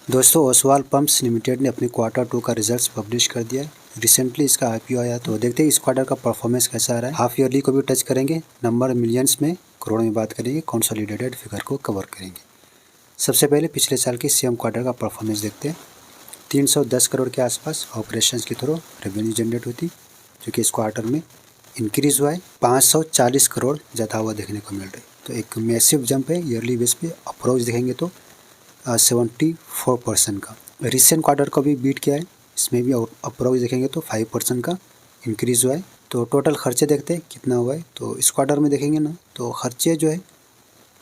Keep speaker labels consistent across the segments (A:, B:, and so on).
A: दोस्तों Oswal pumps limited ने अपने Q2 का रिजल्ट्स पब्लिश कर दिया है। रिसेंटली इसका आईपीओ आया, तो देखते हैं इस क्वार्टर का परफॉर्मेंस कैसा आ रहा है। हाफ ईयरली को भी टच करेंगे, नंबर मिलियंस में करोड़ में बात करेंगे, कंसोलिडेटेड फिगर को कवर करेंगे। सबसे पहले पिछले साल के सेम क्वार्टर का परफॉर्मेंस देखते हैं। 310 करोड़ के आसपास ऑपरेशंस के थ्रू रेवेन्यू जनरेट हुई थी, जो कि इस क्वार्टर में इंक्रीज़ हुआ है। 540 करोड़ ज़्यादा हुआ देखने को मिल रहा है, तो एक मैसिव जंप है। ईयरली बेस पे अप्रोच देखेंगे तो 74% का। रिसेंट क्वार्टर को भी बीट किया है, इसमें भी अप्रोच देखेंगे तो 5% का इंक्रीज़ हुआ है। तो टोटल खर्चे देखते हैं कितना हुआ है। तो इस क्वार्टर में देखेंगे ना, तो खर्चे जो है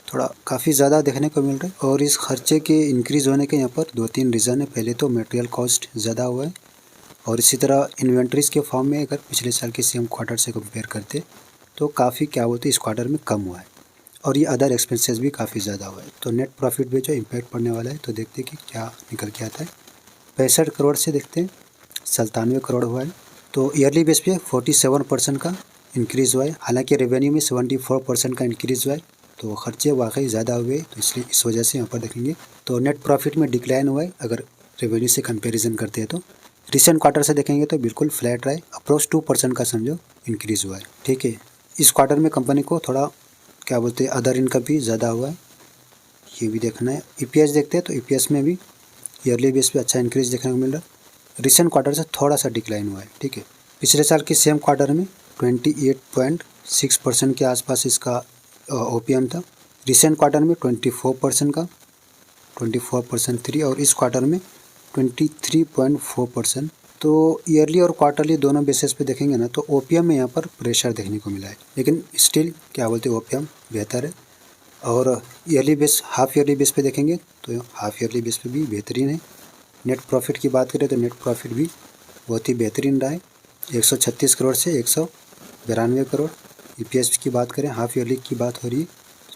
A: थोड़ा काफ़ी ज़्यादा देखने को मिल रहा है, और इस खर्चे के इंक्रीज़ होने के यहाँ पर 2-3 रीज़न है। पहले तो मटेरियल कॉस्ट ज़्यादा हुआ है, और इसी तरह इन्वेंट्रीज़ के फॉर्म में अगर पिछले साल के सेम क्वार्टर से कंपेयर करते तो काफ़ी इस क्वार्टर में कम हुआ है, और ये अदर एक्सपेंसेस भी काफ़ी ज़्यादा हुआ है। तो नेट प्रॉफिट पे जो इम्पैक्ट पड़ने वाला है, तो देखते हैं कि क्या निकल के आता है। 65 करोड़ से देखते हैं 97 करोड़ हुआ है। तो ईयरली बेस पे 47% का इंक्रीज़ हुआ है। हालांकि रेवेन्यू में 74% का इंक्रीज़ हुआ है, तो खर्चे वाकई ज़्यादा हुए, तो इसलिए इस वजह से यहाँ पर देखेंगे तो नेट प्रॉफिट में डिक्लाइन हुआ है अगर रेवेन्यू से कंपेरिजन करते हैं। तो रिसेंट क्वार्टर से देखेंगे तो बिल्कुल फ्लैट रहा है, अप्रोच 2% का समझो इंक्रीज़ हुआ है। ठीक है, इस क्वार्टर में कंपनी को थोड़ा अदर इनकम भी ज़्यादा हुआ है, ये भी देखना है। ईपीएस देखते हैं तो ईपीएस में भी ईयरली बेस पे अच्छा इंक्रीज देखने को मिल रहा है। रिसेंट क्वार्टर से थोड़ा सा डिक्लाइन हुआ है। ठीक है, पिछले साल के सेम क्वार्टर में 28.6% के आसपास इसका ओपीएम था। रिसेंट क्वार्टर में 24% का 24.3, और इस क्वार्टर में 23.4%। तो ईयरली और क्वार्टरली दोनों बेसिस पे देखेंगे ना, तो ओपीएम में यहाँ पर प्रेशर देखने को मिला है, लेकिन स्टिल ओपीएम बेहतर है। और हाफ ईयरली बेस पे देखेंगे तो हाफ ईयरली बेस पे भी बेहतरीन है। नेट प्रॉफिट की बात करें तो नेट प्रॉफिट भी बहुत ही बेहतरीन रहा है, 136 करोड़ से 192 करोड़। ईपीएस की बात करें, हाफ ईयरली की बात हो रही है,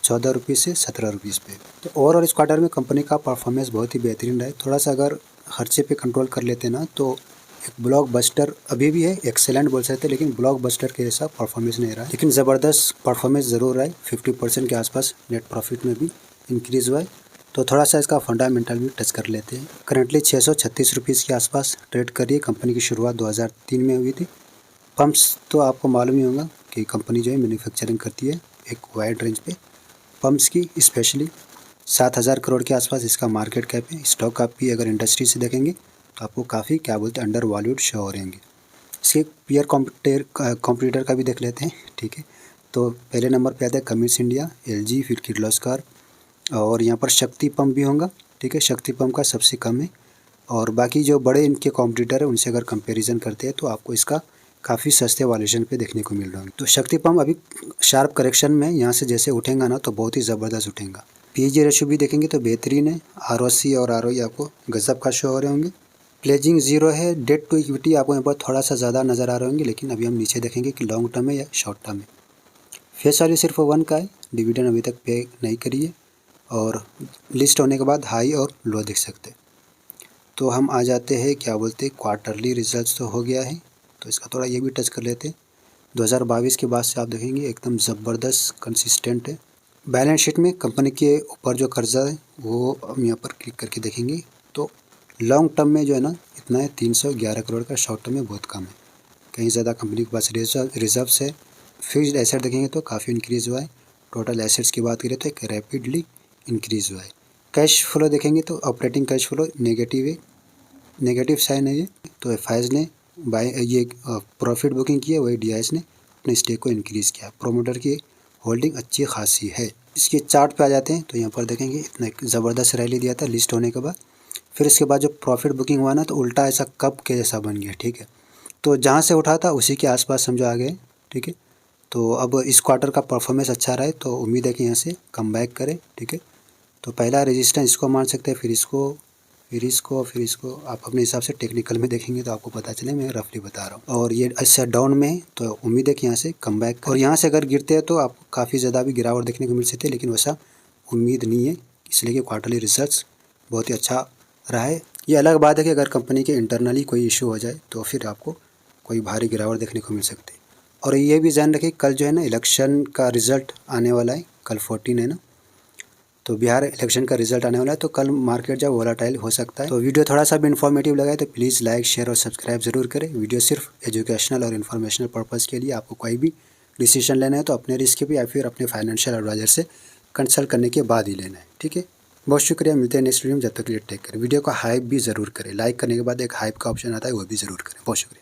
A: 14 रुपये से 17 रुपीज़ पे। तो ओवरऑल इस क्वार्टर में कंपनी का परफॉर्मेंस बहुत ही बेहतरीन रहा है। थोड़ा सा अगर खर्चे पे कंट्रोल कर लेते ना, तो एक ब्लॉकबस्टर अभी भी है, एक्सेलेंट बोल सकते हैं, लेकिन ब्लॉकबस्टर के जैसा परफॉर्मेंस नहीं रहा है, लेकिन ज़बरदस्त परफॉर्मेंस ज़रूर रहा है। 50% के आसपास नेट प्रॉफिट में भी इंक्रीज़ हुआ है। तो थोड़ा सा इसका फंडामेंटल भी टच कर लेते हैं। करंटली 636 रुपीज़ के आसपास ट्रेड कर रही है। कंपनी की शुरुआत 2003 में हुई थी। पंप्स तो आपको मालूम ही होगा कि कंपनी जो है मैन्युफैक्चरिंग करती है एक वाइड रेंज पे पंप्स की। स्पेशली 7,000 करोड़ के आसपास इसका मार्केट कैप है। स्टॉक आप भी अगर इंडस्ट्री से देखेंगे तो आपको काफ़ी अंडर वैल्यूड शो हो रहेंगे। इसके पीयर कॉम्पिटिटर का भी देख लेते हैं। ठीक है, तो पहले नंबर पे आता है कमिंस इंडिया, एलजी, फिर किर्लोस्कर, और यहाँ पर शक्ति पंप भी होगा। ठीक है, शक्ति पंप का सबसे कम है, और बाकी जो बड़े इनके कॉम्पिटिटर है उनसे अगर कंपैरिजन करते हैं तो आपको इसका काफ़ी सस्ते वैल्यूएशन पे देखने को मिल रहा है। तो शक्ति पंप अभी शार्प करेक्शन में यहाँ से जैसे उठेगा ना, तो बहुत ही ज़बरदस्त उठेगा। पीजी रेशियो भी देखेंगे तो बेहतरीन है। आरओसी और आरओई आपको गजब का शो हो रहे होंगे। प्लेजिंग जीरो है। डेट टू इक्विटी आपको यहाँ पर थोड़ा सा ज़्यादा नज़र आ रहे होंगे, लेकिन अभी हम नीचे देखेंगे कि लॉन्ग टर्म है या शॉर्ट टर्म है। फेस वैल्यू सिर्फ 1 का है। डिविडेंड अभी तक पे नहीं करी है, और लिस्ट होने के बाद हाई और लो देख सकते हैं। तो हम आ जाते हैं क्वार्टरली रिजल्ट्स तो हो गया है, तो इसका थोड़ा ये भी टच कर लेते हैं। 2022 के बाद से आप देखेंगे एकदम ज़बरदस्त कंसिस्टेंट है। बैलेंस शीट में कंपनी के ऊपर जो कर्जा है वो हम यहाँ पर क्लिक करके देखेंगे, तो लॉन्ग टर्म में जो है ना इतना है, 311 करोड़ का। शॉर्ट टर्म में बहुत कम है, कहीं ज़्यादा कंपनी के पास रिजर्व्स है। फिक्स्ड एसेट देखेंगे तो काफ़ी इंक्रीज़ हुआ है। टोटल एसेट्स की बात करें तो एक रैपिडली इंक्रीज़ हुआ है। कैश फ्लो देखेंगे तो ऑपरेटिंग कैश फ्लो नेगेटिव है, नेगेटिव साइन है ये। तो एफआईज ने प्रॉफिट बुकिंग की है, वही डीआईएस ने अपने स्टेक को इंक्रीज़ किया। प्रोमोटर की होल्डिंग अच्छी खासी है। इसके चार्ट पे आ जाते हैं तो यहाँ पर देखेंगे इतना एक ज़बरदस्त रैली दिया था लिस्ट होने के बाद। फिर इसके बाद जो प्रॉफिट बुकिंग हुआ ना, तो उल्टा ऐसा कप के जैसा बन गया। ठीक है, तो जहाँ से उठा था उसी के आसपास समझो आ गए। ठीक है, तो अब इस क्वार्टर का परफॉर्मेंस अच्छा रहा है, तो उम्मीद है कि यहाँ से कम बैक करे। ठीक है, तो पहला रेजिस्टेंस इसको मान सकते हैं, फिर इसको आप अपने हिसाब से टेक्निकल में देखेंगे तो आपको पता चले, मैं रफली बता रहा हूँ। और ये अच्छा डाउन में है, तो उम्मीद है कि यहाँ से कम बैक, और यहाँ से अगर गिरते हैं तो आपको काफ़ी ज़्यादा भी गिरावट देखने को मिल सकती है, लेकिन वैसा उम्मीद नहीं है, इसलिए कि क्वार्टरली रिजल्ट्स बहुत ही अच्छा रहा है। ये अलग बात है कि अगर कंपनी के इंटरनली कोई इशू हो जाए तो फिर आपको कोई भारी गिरावट देखने को मिल सकती है। और ये भी ध्यान रखिए, कल जो है ना इलेक्शन का रिज़ल्ट आने वाला है, कल 14 है ना, तो बिहार इलेक्शन का रिजल्ट आने वाला है, तो कल मार्केट जो वोलाटाइल हो सकता है। तो वीडियो थोड़ा सा भी इन्फॉर्मेटिव लगा है तो प्लीज़ लाइक, शेयर और सब्सक्राइब जरूर करें। वीडियो सिर्फ एजुकेशनल और इन्फॉर्मेशनल पर्पज़ के लिए, आपको कोई भी डिसीजन लेना है तो अपने रिस्क पे या फिर अपने फाइनेंशियल एडवाइजर से कंसल्ट करने के बाद ही लेना है, ठीक है। बहुत शुक्रिया, मिलते हैं नेक्स्ट वीडियो में, जब तक के लिए टेक करें। वीडियो को हाइप भी ज़रूर करें, लाइक करने के बाद एक हाइप का ऑप्शन आता है वो भी ज़रूर करें। बहुत शुक्रिया।